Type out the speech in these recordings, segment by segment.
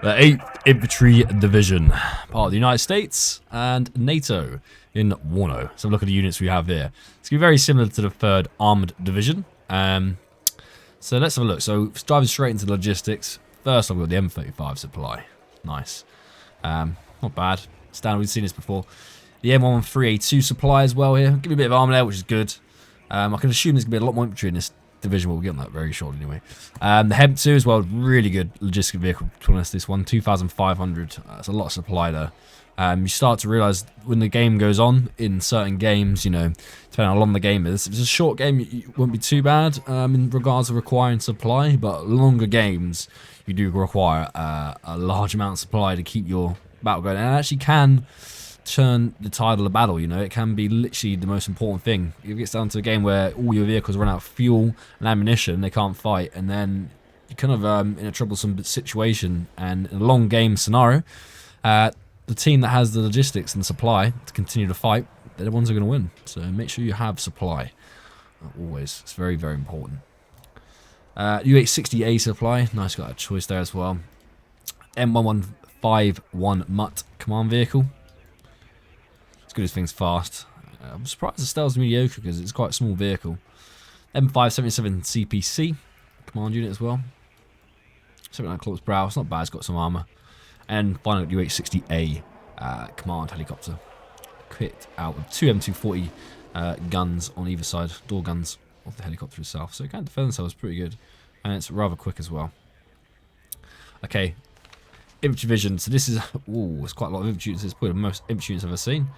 The 8th Infantry Division, part of the United States and NATO in WARNO. So have a look at the units we have here. It's going to be very similar to the 3rd Armoured Division. So let's have a look. So diving straight into logistics. First, I've got the M35 supply. Nice. Not bad. Standard, we've seen this before. The M13A2 supply as well here. Give me a bit of armor there, which is good. I can assume there's going to be a lot more infantry in this division. We'll get on that very shortly anyway. The M2 as well, really good logistic vehicle, to be honest. This one, 2,500. That's a lot of supply there. You start to realise when the game goes on, in certain games, you know, depending on how long the game is, if it's a short game, it won't be too bad in regards to requiring supply, but longer games, you do require a large amount of supply to keep your battle going. And it actually can turn the tide of the battle, you know. It can be literally the most important thing. If it gets down to a game where all your vehicles run out of fuel and ammunition, they can't fight, and then you're kind of in a troublesome situation. And in a long game scenario, the team that has the logistics and supply to continue to fight, they're the ones who are going to win. So make sure you have supply. Always. It's very, very important. U860A supply. Nice, got a choice there as well. M1151 Mutt command vehicle. It's good as things fast. I'm surprised the stealth's mediocre because it's quite a small vehicle. M577 CPC command unit as well. Something like Close Brow. It's not bad. It's got some armor. And finally, U860A command helicopter, kit out with 2 M240 guns on either side, door guns of the helicopter itself. So it can defend themselves pretty good, and it's rather quick as well. Okay, infantry division. So this is it's quite a lot of infantry units. It's probably the most infantry units I've ever seen.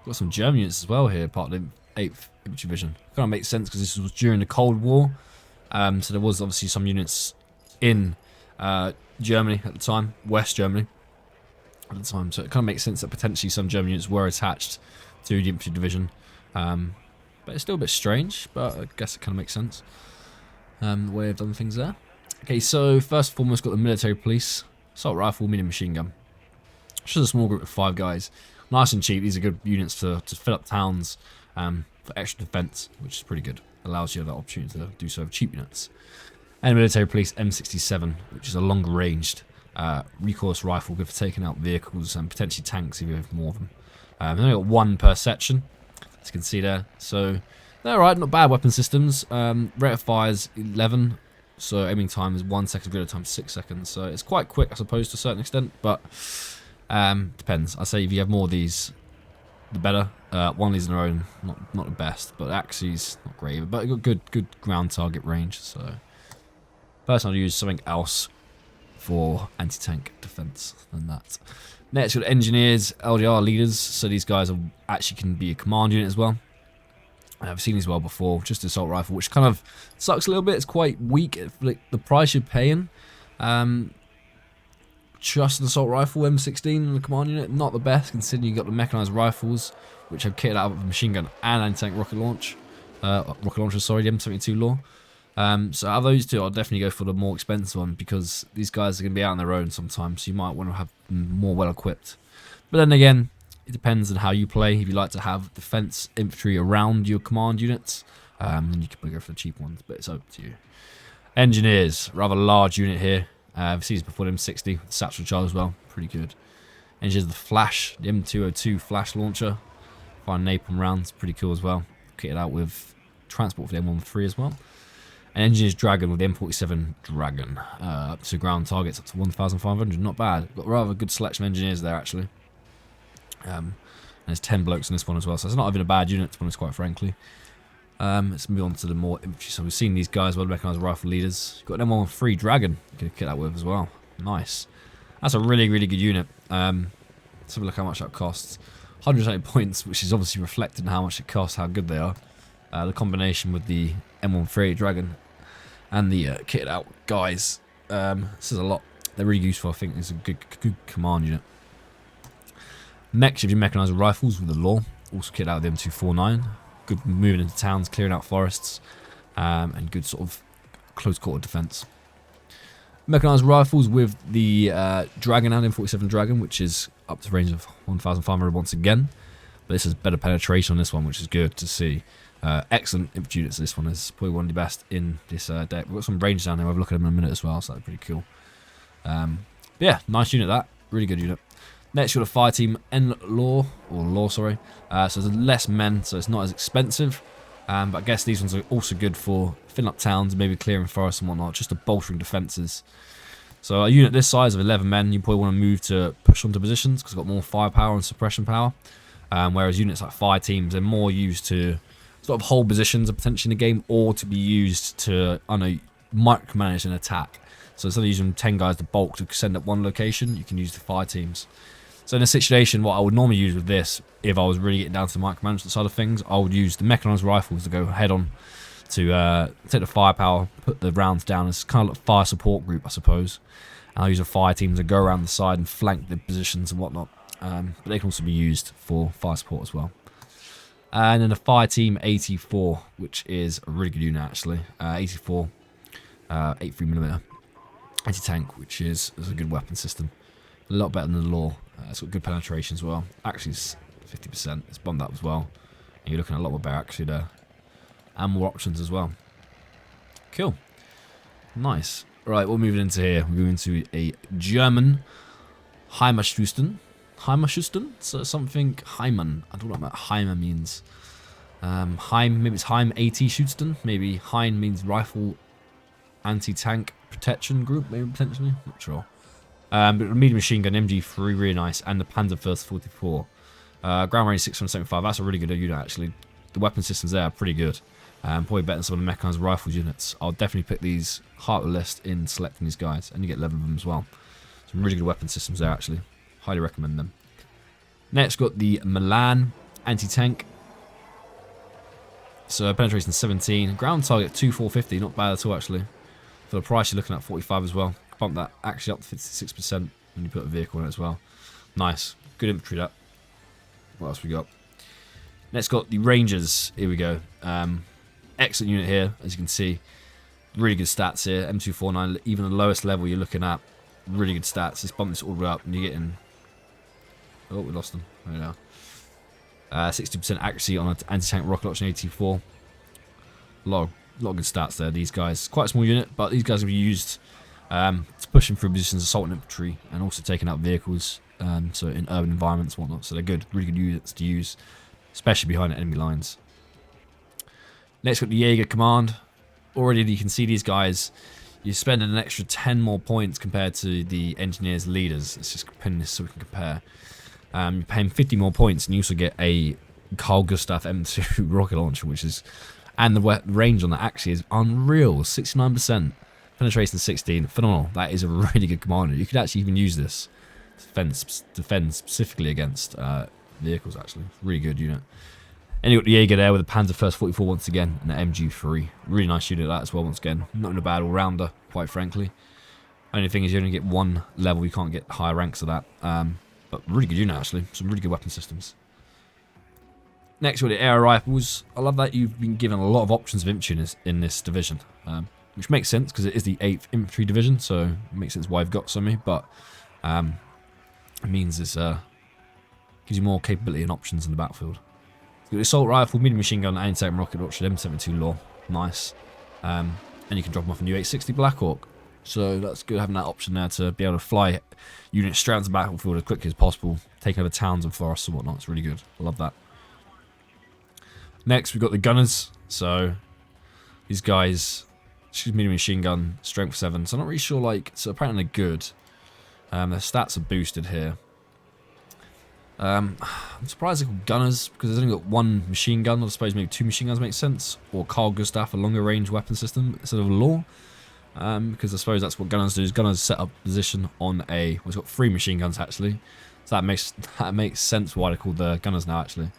Got some German units as well here, part of the 8th Infantry Division. Kind of makes sense because this was during the Cold War, so there was obviously some units in Germany at the time, West Germany at the time, so it kind of makes sense that potentially some German units were attached to the infantry division, but it's still a bit strange, but I guess it kind of makes sense, the way I've done things there. Okay, so first and foremost, got the military police, assault rifle, medium machine gun. Just a small group of 5 guys, nice and cheap. These are good units to fill up towns for extra defense, which is pretty good. Allows you that opportunity to do so with cheap units. And military police M67, which is a longer ranged recourse rifle, good for taking out vehicles and potentially tanks if you have more of them. They've only got 1 per section, as you can see there. So they're alright, not bad weapon systems. Rate of fire is 11, so aiming time is 1 second, reload time 6 seconds. So it's quite quick, I suppose, to a certain extent, but depends. I say if you have more of these, the better. One of these on their own, not the best, but Axie's not great, but it got good ground target range. So personally, I'll use something else for anti-tank defense than that. Next, we've got engineers, LDR leaders. So these guys actually can be a command unit as well. I've seen these well before. Just assault rifle, which kind of sucks a little bit. It's quite weak. Like the price you're paying. Just an assault rifle, M16 and the command unit, not the best considering you got the mechanized rifles, which have kitted out with a machine gun and anti-tank rocket launcher. Sorry, the M72 law. So out of those two, I'll definitely go for the more expensive one because these guys are going to be out on their own sometimes, so you might want to have them more well equipped. But then again, it depends on how you play. If you like to have defense infantry around your command units, then you can probably go for the cheap ones, but it's up to you. Engineers, rather large unit here. I've seen this before, the M60, satchel charge as well, pretty good. Engineers, the Flash, the M202 Flash launcher, fine napalm rounds, pretty cool as well. Kitted out with transport for the M13 as well. And Engineers Dragon with the M47 Dragon. Up to ground targets up to 1,500. Not bad. Got a rather good selection of engineers there, actually. And there's 10 blokes in this one as well. So it's not even a bad unit, to be honest, quite frankly. Let's move on to the more infantry. So we've seen these guys, well mechanized rifle leaders. You've got an M13 Dragon you can kit that with as well. Nice. That's a really, really good unit. Let's have a look how much that costs. 180 points, which is obviously reflected in how much it costs, how good they are. The combination with the M13 Dragon and the kitted out guys, this is a lot. They're really useful. I think it's a good command unit. Mech, if you mechanise rifles with the law, also kitted out with the M249. Good moving into towns, clearing out forests, and good sort of close quarter defence. Mechanized rifles with the Dragon and M47 Dragon, which is up to range of 1,500 once again. But this has better penetration on this one, which is good to see. Excellent infantry units. This one is probably one of the best in this deck. We've got some range down there. We'll have a look at them in a minute as well, so that's pretty cool. But yeah, nice unit that. Really good unit. Next, you've got a fire team law, sorry. So there's less men, so it's not as expensive. But I guess these ones are also good for filling up towns, maybe clearing forests and whatnot, just to bolstering defences. So a unit this size of 11 men, you probably want to move to push onto positions because it's got more firepower and suppression power. Whereas units like fire teams, they're more used to sort of hold positions potentially in the game, or to be used to, I don't know, micromanage an attack. So instead of using 10 guys to bulk to send up one location, you can use the fire teams. So in a situation, what I would normally use with this, if I was really getting down to the micromanagement side of things, I would use the Mechanized Rifles to go head on to take the firepower, put the rounds down. It's kind of like a fire support group, I suppose. And I'll use a fire team to go around the side and flank the positions and whatnot. But they can also be used for fire support as well. And then the fire team 84, which is a really good unit actually. 84, 83mm anti-tank, which is a good weapon system. A lot better than the law. It's got good penetration as well. Actually, it's 50%. It's bombed up as well. And you're looking at a lot more better actually there. And more options as well. Cool. Nice. Right, we're moving into here. We're moving into a German Heimatschützen. Heimatschützen? So something Heimann. I don't know what Heimann means. Heim, maybe it's Heim 80 Schützen. Maybe Hein means rifle anti-tank protection group, maybe potentially. Not sure. But the medium machine gun MG3, really nice, and the Panzerfaust 44. Ground range 675. That's a really good unit actually. The weapon systems there are pretty good. Probably better than some of the Mechanized Rifles units. I'll definitely pick these high up the list in selecting these guys, and you get 11 of them as well. Some really good weapon systems there actually. Highly recommend them. Next, got the Milan anti-tank. So penetration 17, ground target 2450, not bad at all actually. For the price, you're looking at 45 as well. Bump that actually up to 56% when you put a vehicle in it as well. Nice, good infantry that. What else we got? Next, got the Rangers. Here we go. Excellent unit here, as you can see. Really good stats here. M249, even the lowest level you're looking at. Really good stats. Let's bump this all the way up, and you're getting. Oh, we lost them. There we go. 60% accuracy on an anti-tank rocket launcher 84. A lot of good stats there. These guys, quite a small unit, but these guys will be used to push them through positions, assault and infantry, and also taking out vehicles. So in urban environments and whatnot. So they're good, really good units to use, especially behind enemy lines. Next, got the Jaeger Command. Already you can see these guys. You're spending an extra 10 more points compared to the engineers leaders. Let's just pin this so we can compare. You're paying 50 more points, and you also get a Carl Gustaf M2 rocket launcher, which is, and the range on that actually is unreal. 69%, penetration 16, phenomenal. That is a really good commander. You could actually even use this to defend specifically against vehicles. Actually, really good unit. And you got the Jaeger there with the Panzerfaust 44 once again, and the MG3. Really nice unit that as well. Once again, not in a bad all rounder, quite frankly. Only thing is you only get one level. You can't get higher ranks of that. But really good unit actually. Some really good weapon systems. Next, we've got the air rifles. I love that you've been given a lot of options of infantry in this division, which makes sense because it is the 8th Infantry Division, so it makes sense why I've got so many. But it means it gives you more capability and options in the battlefield. You've got the assault rifle, medium machine gun, anti-tank rocket launcher, M72 law, nice. And you can drop them off a new 860 Black Hawk. So that's good having that option there to be able to fly units straight onto the battlefield as quickly as possible, taking over towns and forests and whatnot. It's really good. I love that. Next, we've got the gunners. So these guys, medium machine gun, strength 7. So I'm not really sure, like, so apparently they're good. Their stats are boosted here. I'm surprised they're called gunners because there's only got one machine gun. I suppose maybe two machine guns make sense. Or Carl Gustaf, a longer range weapon system instead of a law. Because I suppose that's what gunners do. Is gunners set up position on a. Well, it's got 3 machine guns actually, so that makes sense why they're called the gunners now actually.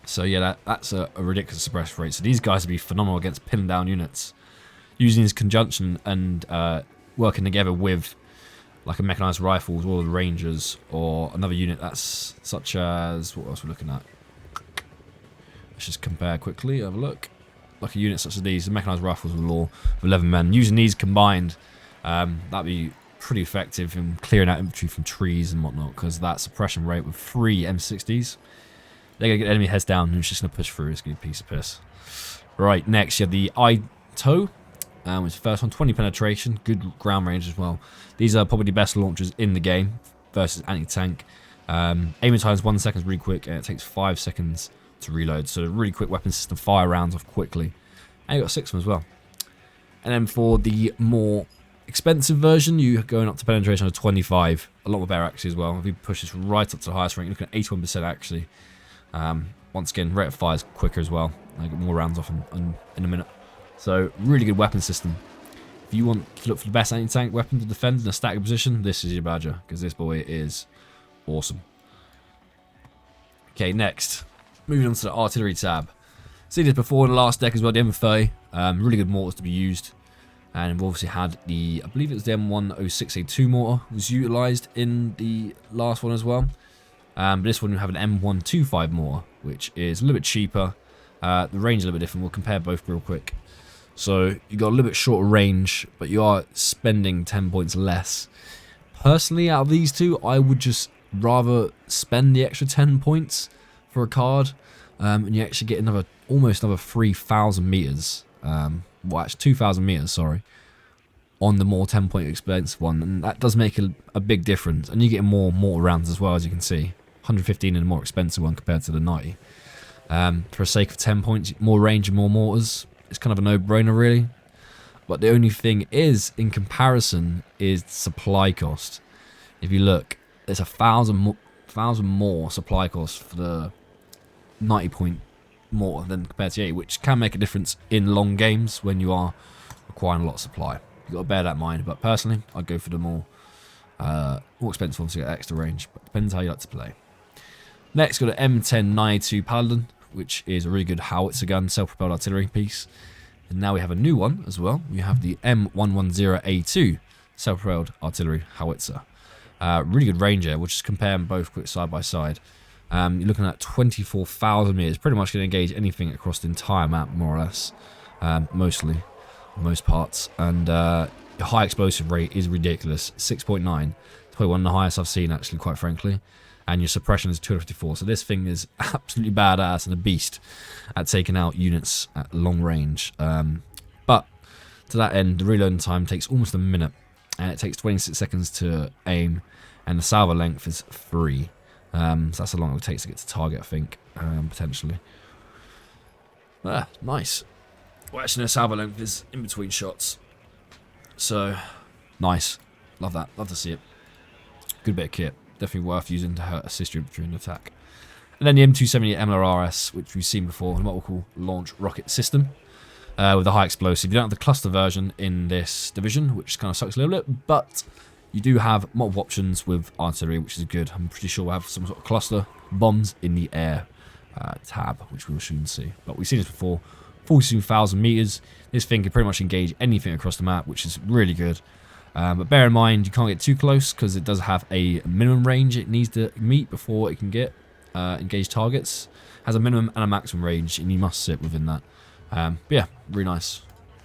So yeah, that's a ridiculous suppression rate. So these guys would be phenomenal against pinning down units, using this conjunction and working together with like a mechanized rifles or the Rangers or another unit that's such as what else we're looking at. Let's just compare quickly. Have a look. Like a unit such as these, the mechanized rifles with law of 11 men. Using these combined, that'd be pretty effective in clearing out infantry from trees and whatnot, because that suppression rate with 3 M60s, they're going to get enemy heads down and it's just going to push through. It's going to be a piece of piss. Right, next you have the ITO, It's the first one, 20 penetration, good ground range as well. These are probably the best launchers in the game versus anti-tank. Aiming time is 1 second, really quick, and it takes 5 seconds to reload. So a really quick weapon system, fire rounds off quickly. And you got 6 of them as well. And then for the more expensive version, you're going up to penetration of 25. A lot more better actually as well. If we push this right up to the highest rank, you're looking at 81% actually. Once again, rate of fire is quicker as well. I get more rounds off in a minute. So really good weapon system. If you want to look for the best anti-tank weapon to defend in a static position, this is your Badger, because this boy is awesome. Okay, next, moving on to the artillery tab. Seen this before in the last deck as well, the M30. Really good mortars to be used. And we've obviously had the, I believe it was the M1092 mortar was utilised in the last one as well. But this one we have an M125 mortar, which is a little bit cheaper. The range is a little bit different. We'll compare both real quick. So you got a little bit shorter range, but you are spending 10 points less. Personally, out of these two, I would just rather spend the extra 10 points for a card, and you actually get almost another 3,000 meters. Well, actually 2,000 meters, sorry, on the more 10-point expensive one, and that does make a big difference. And you get more mortar rounds as well, as you can see, 115 in the more expensive one compared to the 90. For the sake of 10 points, more range and more mortars, it's kind of a no-brainer really. But the only thing is, in comparison, is supply cost. If you look, there's 1,000 more supply cost for the 90-point mortar than compared to 80, which can make a difference in long games when you are requiring a lot of supply. You've got to bear that in mind. But personally, I'd go for the more expensive ones to get extra range. But depends how you like to play. Next, got an M1092 Paladin, which is a really good howitzer gun, self-propelled artillery piece. And now we have a new one as well. We have the M110A2 self-propelled artillery howitzer. Really good range here. We'll just compare them both quick side by side. You're looking at 24,000 meters. Pretty much going to engage anything across the entire map, more or less. Mostly, most parts. And your high explosive rate is ridiculous. 6.9. It's probably one of the highest I've seen, actually, quite frankly. And your suppression is 254. So this thing is absolutely badass and a beast at taking out units at long range. But to that end, the reloading time takes almost a minute. And it takes 26 seconds to aim. And the salvo length is 3. So that's how long it takes to get to target, I think, potentially. Nice. Well, actually, the salvo length is in between shots. So, nice. Love that. Love to see it. Good bit of kit. Definitely worth using to assist your infantry in attack. And then the M278 MLRS, which we've seen before, what we'll call launch rocket system. With a high explosive. You don't have the cluster version in this division, which kind of sucks a little bit, but you do have multiple options with artillery, which is good. I'm pretty sure we'll have some sort of cluster bombs in the air tab, which we will soon see. But we've seen this before. 42,000 meters. This thing can pretty much engage anything across the map, which is really good. But bear in mind, you can't get too close because it does have a minimum range it needs to meet before it can get engage targets. It has a minimum and a maximum range, and you must sit within that. But yeah, really nice.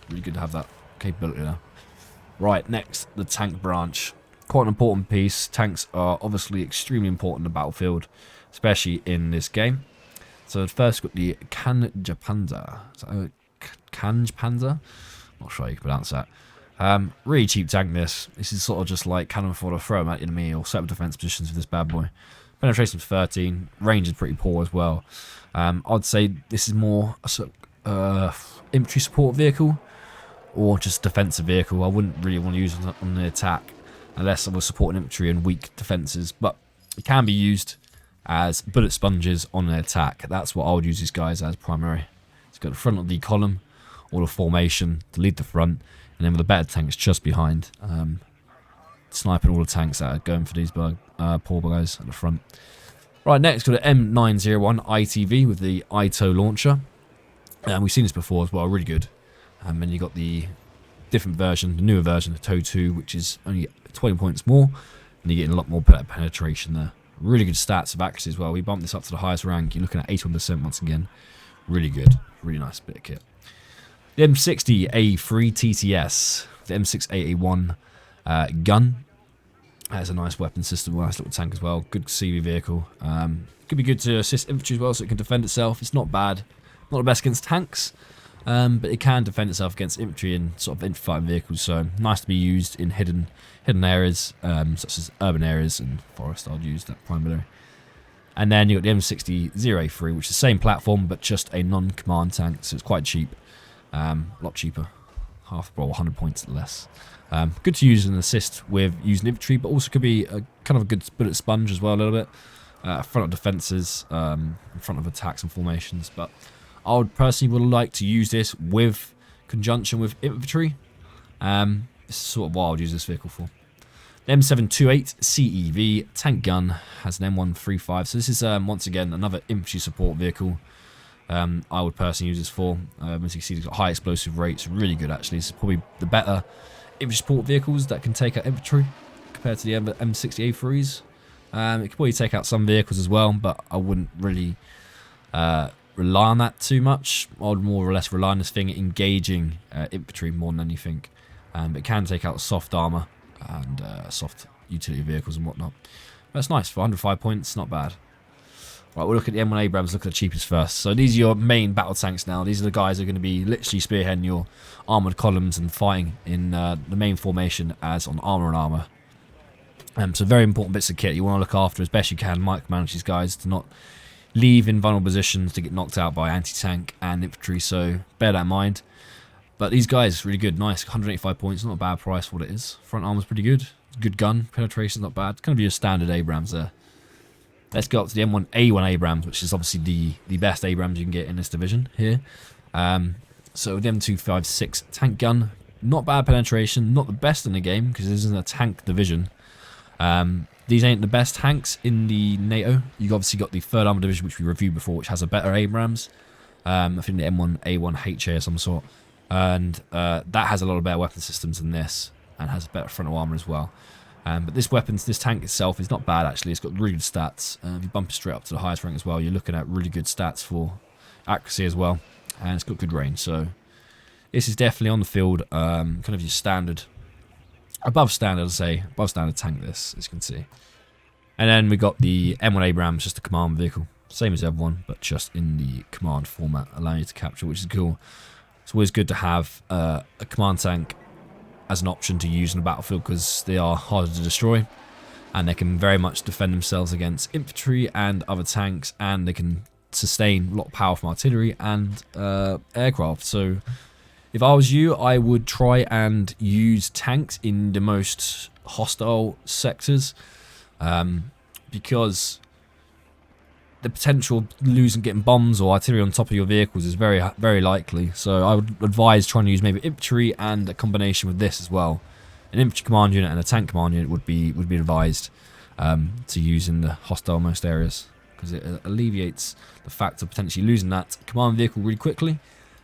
Really good to have that capability there. Right, next, the tank branch. Quite an important piece. Tanks are obviously extremely important in the battlefield, especially in this game. So first, we've got the Kanjpanzer. Kanjpanzer? Not sure how you can pronounce that. Really cheap tank, this. This is sort of just like cannon fodder, throw them at the enemy, or set up defense positions for this bad boy. Penetration is 13. Range is pretty poor as well. I'd say this is more a infantry support vehicle, or just defensive vehicle. I wouldn't really want to use it on the attack unless I was supporting infantry and weak defenses, but it can be used as bullet sponges on an attack. That's what I would use these guys as primary. It's got the front of the column or the formation to lead the front, and then with the better tanks just behind, sniping all the tanks that are going for these poor guys at the front. Right, next got an M901 ITV with the ITO launcher. We've seen this before as well, really good. And then you got the different version, the newer version, the TOW 2, which is only 20 points more, and you're getting a lot more penetration there. Really good stats of accuracy as well. We bumped this up to the highest rank. You're looking at 81% once again. Really good. Really nice bit of kit. The M60a TTS, the M16a Vulcan gun. Has a nice weapon system, nice little tank as well. Good CV vehicle. Could be good to assist infantry as well, so it can defend itself. It's not bad. Not the best against tanks, but it can defend itself against infantry and sort of infantry fighting vehicles, so nice to be used in hidden areas, such as urban areas and forest. I'd use that primarily. And then you've got the M60a3, which is the same platform but just a non-command tank, so it's quite cheap, a lot cheaper, half, well, 100 points less. Good to use as an assist with using infantry, but also could be a kind of a good bullet sponge as well a little bit. Front of defences, in front of attacks and formations, but I would personally like to use this with conjunction with infantry. This is sort of what I would use this vehicle for. The M728 Cev Tank Gun has an M135, so this is once again another infantry support vehicle. I would personally use this for. As you can see, it's got high explosive rates, really good actually. It's probably the better infantry support vehicles that can take out infantry compared to the M60a3s. It could probably take out some vehicles as well, but I wouldn't really rely on that too much. I would more or less rely on this thing engaging infantry more than anything. It can take out soft armour and soft utility vehicles and whatnot. That's nice for 105 points, not bad. Right, we'll look at the M1 Abrams, look at the cheapest first. So these are your main battle tanks now. These are the guys who are going to be literally spearheading your armoured columns and fighting in the main formation as on armour and armour. So very important bits of kit you want to look after as best you can. Micromanage these guys to not leave in vulnerable positions to get knocked out by anti-tank and infantry, so bear that in mind. But these guys, really good, nice, 185 points, not a bad price for what it is. Front armor's pretty good, good gun, penetration's not bad. It's going to be your standard Abrams there. Let's go up to the M1A1 Abrams, which is obviously the best Abrams you can get in this division here. So the M256 Tank Gun, not bad penetration, not the best in the game because this isn't a tank division. These ain't the best tanks in the NATO. You've obviously got the 3rd Armour Division, which we reviewed before, which has a better Abrams. I think the M1A1 HA of some sort. And that has a lot of better weapon systems than this, and has a better frontal armour as well. But this tank itself is not bad actually. It's got really good stats. If you bump it straight up to the highest rank as well, you're looking at really good stats for accuracy as well. And it's got good range, so this is definitely on the field, kind of your standard, above standard tank this, as you can see. And then we got the M1 Abrams, just a command vehicle. Same as everyone, but just in the command format, allowing you to capture, which is cool. It's always good to have a command tank as an option to use in the battlefield because they are harder to destroy and they can very much defend themselves against infantry and other tanks, and they can sustain a lot of power from artillery and aircraft. So if I was you, I would try and use tanks in the most hostile sectors, because the potential of losing, getting bombs or artillery on top of your vehicles is very, very likely. So I would advise trying to use maybe infantry and a combination with this as well. An infantry command unit and a tank command unit would be advised to use in the hostile most areas, because it alleviates the fact of potentially losing that command vehicle really quickly,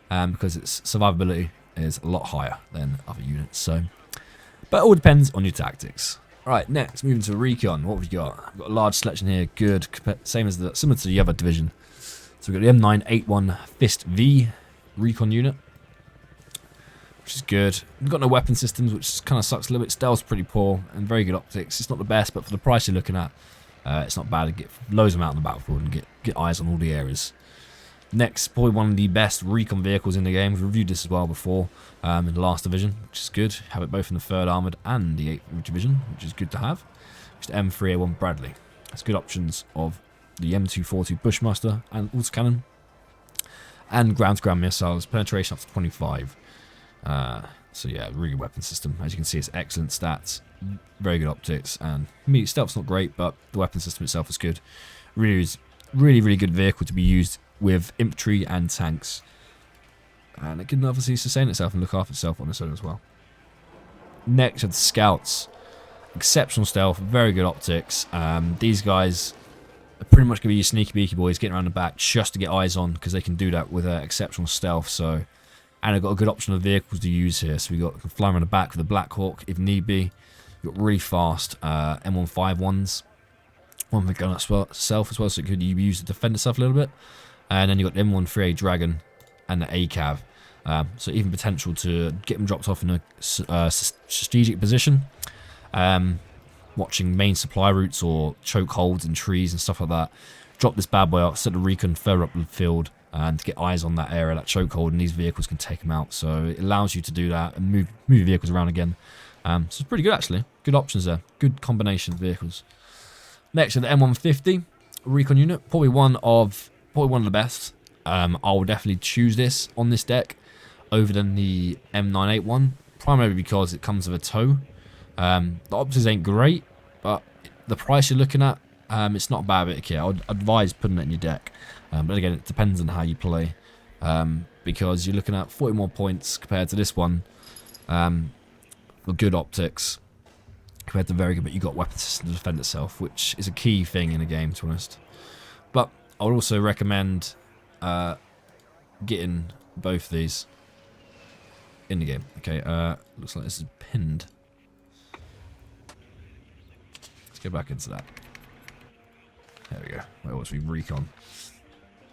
because its survivability is a lot higher than other units. So, but it all depends on your tactics. Right, next, moving to Recon. What have we got? We've got a large selection here, good, similar to the other division. So we've got the M981 Fist V Recon unit, which is good. We've got no weapon systems, which kind of sucks a little bit. Stealth's pretty poor, and very good optics. It's not the best, but for the price you're looking at, it's not bad to get loads of them out on the battlefield and get eyes on all the areas. Next, probably one of the best Recon vehicles in the game. We've reviewed this as well before in the last division, which is good. Have it both in the 3rd Armoured and the 8th Division, which is good to have. Which is the M3A1 Bradley. It's good options of the M242 Bushmaster and autocannon, and ground-to-ground missiles, penetration up to 25. So yeah, really good weapon system. As you can see, it's excellent stats, very good optics, and stealth's not great, but the weapon system itself is good. Really good vehicle to be used with infantry and tanks, and it can obviously sustain itself and look after itself on its own as well. Next are the scouts. Exceptional stealth, very good optics. These guys are pretty much going to be your sneaky beaky boys, getting around the back just to get eyes on, because they can do that with exceptional stealth. So, and they've got a good option of vehicles to use here. So we can fly around the back with the Black Hawk if need be. You've got really fast M151s, one for the gun itself as well, so it could be used to defend itself a little bit. And then you've got the M13A Dragon and the ACAV. So even potential to get them dropped off in a strategic position. Watching main supply routes or choke holds in trees and stuff like that. Drop this bad boy out, set the Recon further up the field, and to get eyes on that area, that chokehold, and these vehicles can take them out. So it allows you to do that and move your vehicles around again. So it's pretty good actually. Good options there. Good combination of vehicles. Next, the M150 Recon unit, probably one of the best. I will definitely choose this on this deck over than the M981 one, primarily because it comes with a tow. The options ain't great, but the price you're looking at, it's not a bad bit of kit. I would advise putting it in your deck. But again, it depends on how you play, because you're looking at 40 more points compared to this one, for good optics, compared to very good, but you got weapon system to defend itself, which is a key thing in a game, to be honest. But I would also recommend getting both these in the game. Okay, looks like this is pinned. Let's go back into that. There we go. Where was we? Recon.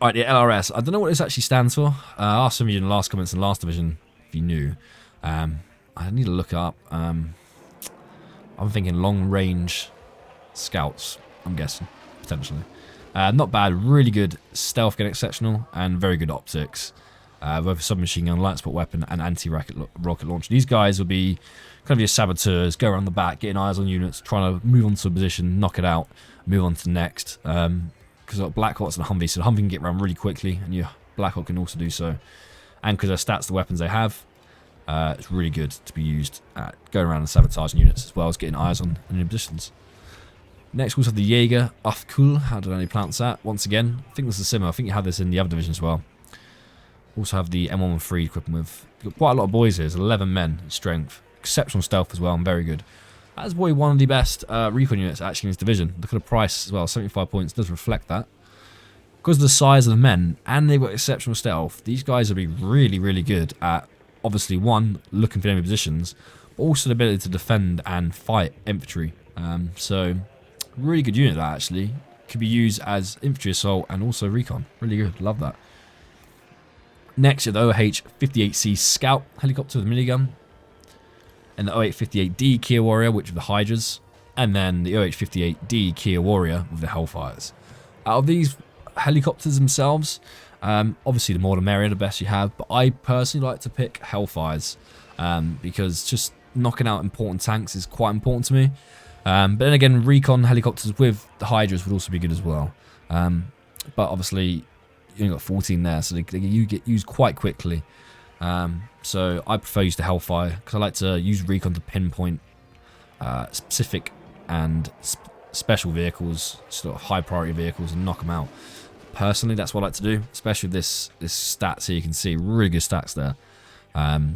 Alright, the LRS. I don't know what this actually stands for. I asked some of you in the last comments in the last division if you knew. I need to look it up. I'm thinking long range scouts, I'm guessing, potentially. Not bad, really good stealth, again exceptional, and very good optics. Both a submachine gun, light spot weapon, and anti-rocket launcher. These guys will be kind of your saboteurs, go around the back, getting eyes on units, trying to move on to a position, knock it out, move on to the next. Because Black Hawk's and Humvee, so the Humvee can get around really quickly, and your Black Hawk can also do so. And because their stats, the weapons they have, it's really good to be used at going around and sabotaging units, as well as getting eyes on enemy positions. Next, we also have the Jaeger Command. How did I pronounce that? Once again, I think this is similar. I think you have this in the other division as well. Also have the M113 equipped with quite a lot of boys here. There's 11 men in strength. Exceptional stealth as well, and very good. That's probably one of the best recon units actually in this division. Look at the price as well, 75 points does reflect that. Because of the size of the men, and they've got exceptional stealth, these guys will be really, really good at, obviously, one, looking for enemy positions, but also the ability to defend and fight infantry. So, really good unit that actually. Could be used as infantry assault and also recon. Really good, love that. Next, you have the OH-58C Scout helicopter with a minigun. And the OH-58D Kia Warrior, which are the Hydras. And then the OH-58D Kia Warrior with the Hellfires. Out of these helicopters themselves, obviously the more the merrier, the best you have. But I personally like to pick Hellfires. Because just knocking out important tanks is quite important to me. But then again, recon helicopters with the Hydras would also be good as well. But obviously, you only got 14 there, so they get used quite quickly. So I prefer use the Hellfire because I like to use recon to pinpoint specific and special vehicles, sort of high priority vehicles, and knock them out. Personally, that's what I like to do, especially with this stats here. You can see really good stats there.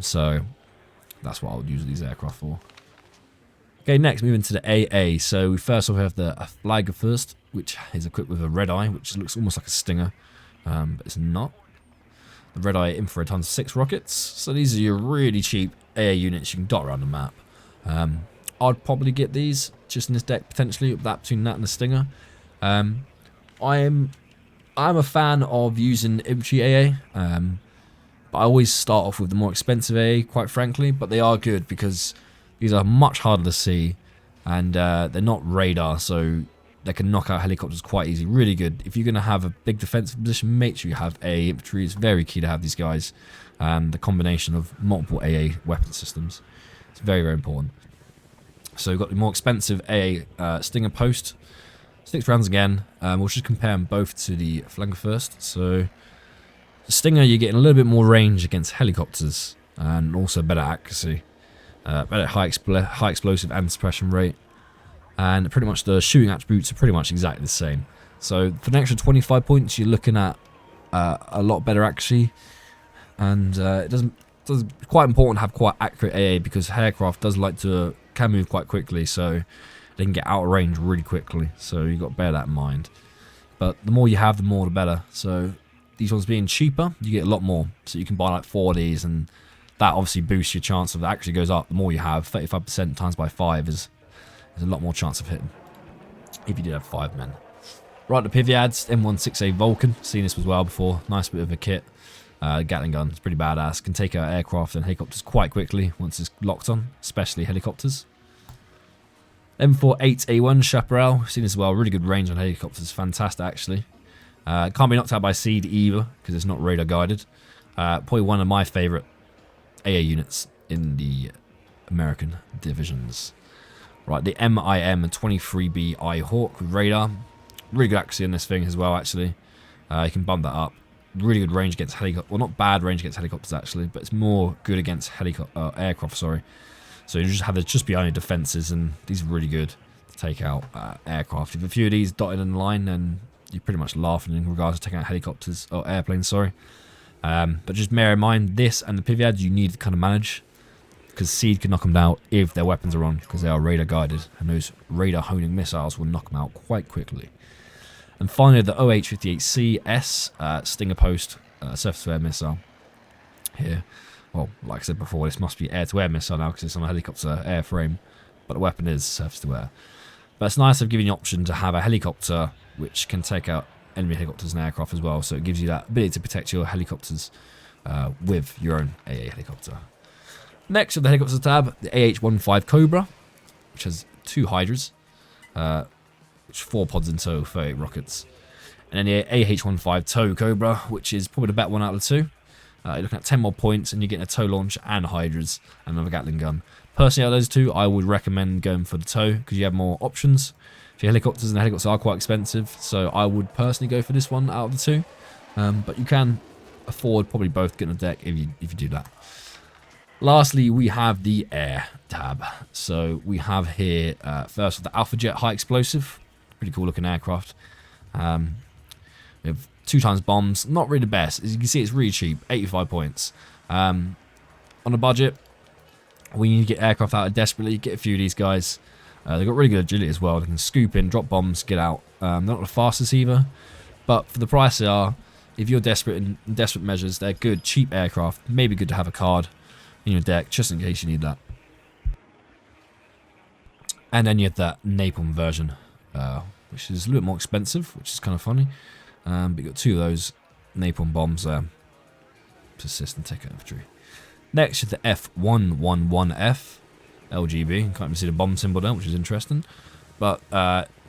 So that's what I would use these aircraft for. Okay, next moving to the AA. So we first off have the Flagger first, which is equipped with a red eye, which looks almost like a Stinger, but it's not. The red eye infrared tons 6 rockets. So these are your really cheap AA units you can dot around the map. I'd probably get these just in this deck potentially, between that and the Stinger. I'm a fan of using infantry AA, but I always start off with the more expensive AA, quite frankly. But they are good because these are much harder to see, and they're not radar, so they can knock out helicopters quite easy. Really good. If you're going to have a big defensive position, make sure you have AA infantry. It's very key to have these guys, and the combination of multiple AA weapon systems. It's very, very important. So we've got the more expensive AA Stinger post. 6 rounds again. We'll just compare them both to the Flagger first. So the Stinger, you're getting a little bit more range against helicopters, and also better accuracy. Better high explosive and suppression rate. And pretty much the shooting attributes are pretty much exactly the same. So for an extra 25 points, you're looking at a lot better accuracy. And it's quite important to have quite accurate AA because aircraft can move quite quickly, so they can get out of range really quickly. So you've got to bear that in mind. But the more you have, the more the better. So these ones being cheaper, you get a lot more. So you can buy like 4 of these, and that obviously boosts your chance of that actually goes up. The more you have, 35% times by 5 is a lot more chance of hitting if you did have 5 men. Right, the Piviads, M16a Vulcan. Seen this as well before. Nice bit of a kit. Gatling gun, it's pretty badass. Can take out aircraft and helicopters quite quickly once it's locked on, especially helicopters. M48A1 Chaparral. Seen this as well. Really good range on helicopters. Fantastic, actually. Can't be knocked out by seed either because it's not radar guided. Probably one of my favourite AA units in the American divisions. Right, the MIM-23B Hawk with radar. Really good accuracy on this thing as well, actually. You can bump that up. Really good range against helicopters. Well, not bad range against helicopters, actually, but it's more good against aircraft, sorry. So you just have to just behind your defences, and these are really good to take out aircraft. If a few of these dotted in the line, then you're pretty much laughing in regards to taking out helicopters, or airplanes, sorry. But just bear in mind, this and the Piviads you need to kind of manage, because Seed can knock them down if their weapons are on, because they are radar guided, and those radar honing missiles will knock them out quite quickly. And finally, the Ah15C Stinger Post surface-to-air missile here. Well, like I said before, this must be air-to-air missile now because it's on a helicopter airframe, but the weapon is surface-to-air. But it's nice of giving you the option to have a helicopter which can take out enemy helicopters and aircraft as well, so it gives you that ability to protect your helicopters with your own AA helicopter. Next, of the helicopters tab, the Ah15 Cobra, which has 2 Hydras, which 4 pods in tow, 38 rockets. And then the Ah15 Tow Cobra, which is probably the better one out of the 2. You're looking at 10 more points, and you're getting a tow launch and Hydras and another Gatling gun. Personally, out of those 2, I would recommend going for the tow because you have more options. For your helicopters, and the helicopters are quite expensive, so I would personally go for this one out of the 2. But you can afford probably both getting a deck if you do that. Lastly, we have the air tab. So we have here first the Alpha Jet High Explosive. Pretty cool looking aircraft. We have 2 times bombs. Not really the best. As you can see, it's really cheap. 85 points. On a budget, we need to get aircraft out desperately. Get a few of these guys. They've got really good agility as well. They can scoop in, drop bombs, get out. They're not the fastest either. But for the price they are, if you're desperate in desperate measures, they're good, cheap aircraft. Maybe good to have a card in your deck just in case you need that. And then you have that napalm version, which is a little bit more expensive, which is kind of funny. But you got 2 of those napalm bombs there to assist and take out infantry. Next is the F111F LGB. You can't even see the bomb symbol there, which is interesting. But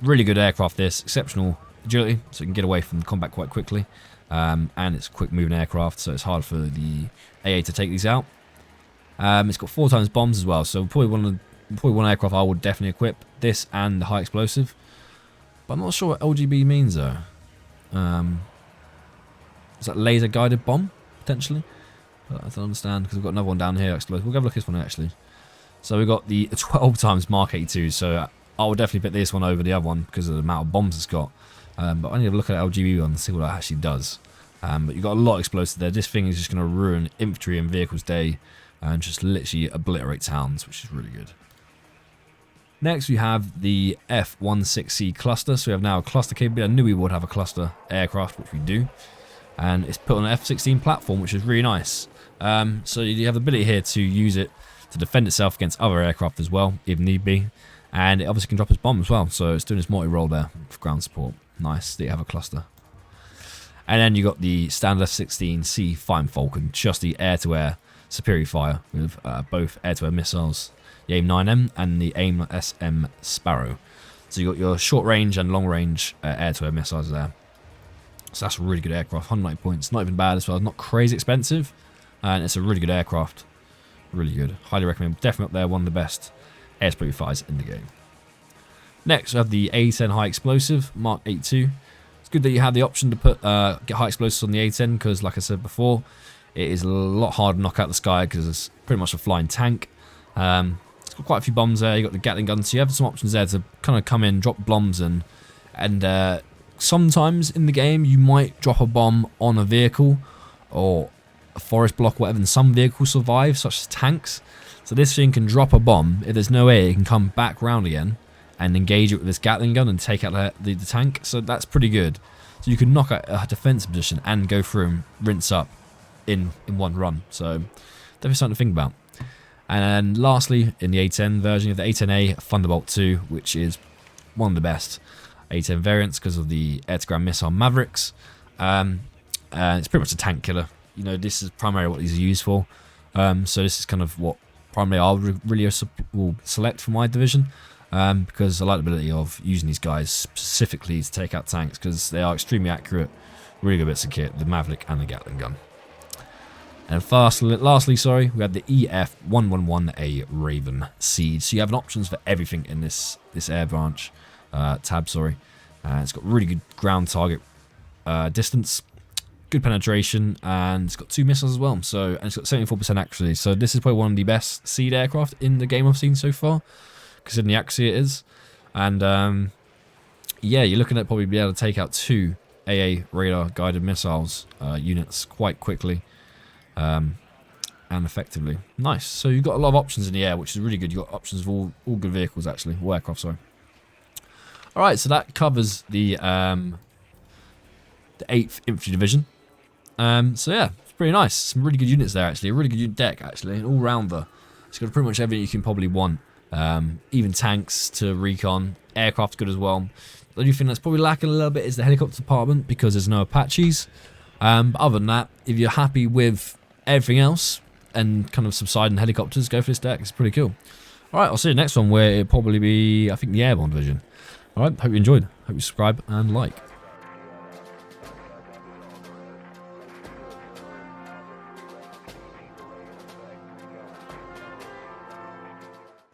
really good aircraft this, exceptional agility, so it can get away from combat quite quickly. And it's a quick moving aircraft, so it's hard for the AA to take these out. It's got 4 times bombs as well, so probably one aircraft I would definitely equip, this and the high explosive. But I'm not sure what LGB means though. Is that laser guided bomb potentially? But I don't understand because we've got another one down here. Explosive. We'll have a look at this one actually. So we've got the 12 times Mark 82. So I would definitely pick this one over the other one because of the amount of bombs it's got. But I need to look at the LGB one and see what it actually does. But you've got a lot of explosive there. This thing is just going to ruin infantry and vehicles day and just literally obliterate towns, which is really good. Next we have the F-16c Cluster. So we have now a cluster capability. I knew we would have a cluster aircraft, which we do. And it's put on an F-16 platform, which is really nice. So you have the ability here to use it to defend itself against other aircraft as well, if need be. And it obviously can drop its bomb as well. So it's doing its multi-role there for ground support. Nice that you have a cluster. And then you got the standard F-16c Fine Vulcan, just the air-to-air superior fire with both air-to-air missiles, the AIM-9M and the AIM-SM Sparrow. So you got your short-range and long-range air-to-air missiles there. So that's a really good aircraft, 190 points, not even bad as well, not crazy expensive, and it's a really good aircraft, really good. Highly recommend, definitely up there, one of the best air superior fighters in the game. Next we have the A10 High Explosive Mark 82. It's good that you have the option to put get high explosives on the A10 because, like I said before, it is a lot harder to knock out the sky because it's pretty much a flying tank. It's got quite a few bombs there. You got the Gatling gun, so you have some options there to kind of come in, drop bombs, and sometimes in the game you might drop a bomb on a vehicle or a forest block, whatever, and some vehicles survive, such as tanks. So this thing can drop a bomb. If there's no air, it can come back round again and engage it with this Gatling gun and take out the tank. So that's pretty good. So you can knock out a defensive position and go through and rinse up in one run. So definitely something to think about. And lastly, in the A10 version, you have the A10A Thunderbolt 2, which is one of the best A10 variants because of the air-to-ground missile Mavericks. And it's pretty much a tank killer. You know, this is primarily what these are used for. So this is kind of what primarily I would really will select for my division. because I like the ability of using these guys specifically to take out tanks, because they are extremely accurate, really good bits of kit, the Maverick and the Gatling gun. And lastly, we have the EF-111A Raven Siege. So you have options for everything in this air branch tab. It's got really good ground target distance, good penetration, and it's got 2 missiles as well. And it's got 74% accuracy. So this is probably one of the best seed aircraft in the game I've seen so far, considering the accuracy it is. And yeah, you're looking at probably be able to take out 2 AA radar guided missiles units quite quickly. And effectively. Nice. So you've got a lot of options in the air, which is really good. You've got options for all good vehicles, actually. All aircraft, sorry. Alright, so that covers the 8th Infantry Division. So yeah, it's pretty nice. Some really good units there, actually. A really good unit deck, actually. An all-rounder. It's got pretty much everything you can probably want. Even tanks to recon. Aircraft's good as well. The only thing that's probably lacking a little bit is the helicopter department, because there's no Apaches. But other than that, if you're happy with everything else and kind of subsiding helicopters, go for this deck. It's pretty cool. Alright, I'll see you next one, where it'll probably be, I think, the Airborne Division. Alright, hope you enjoyed. Hope you subscribe and like.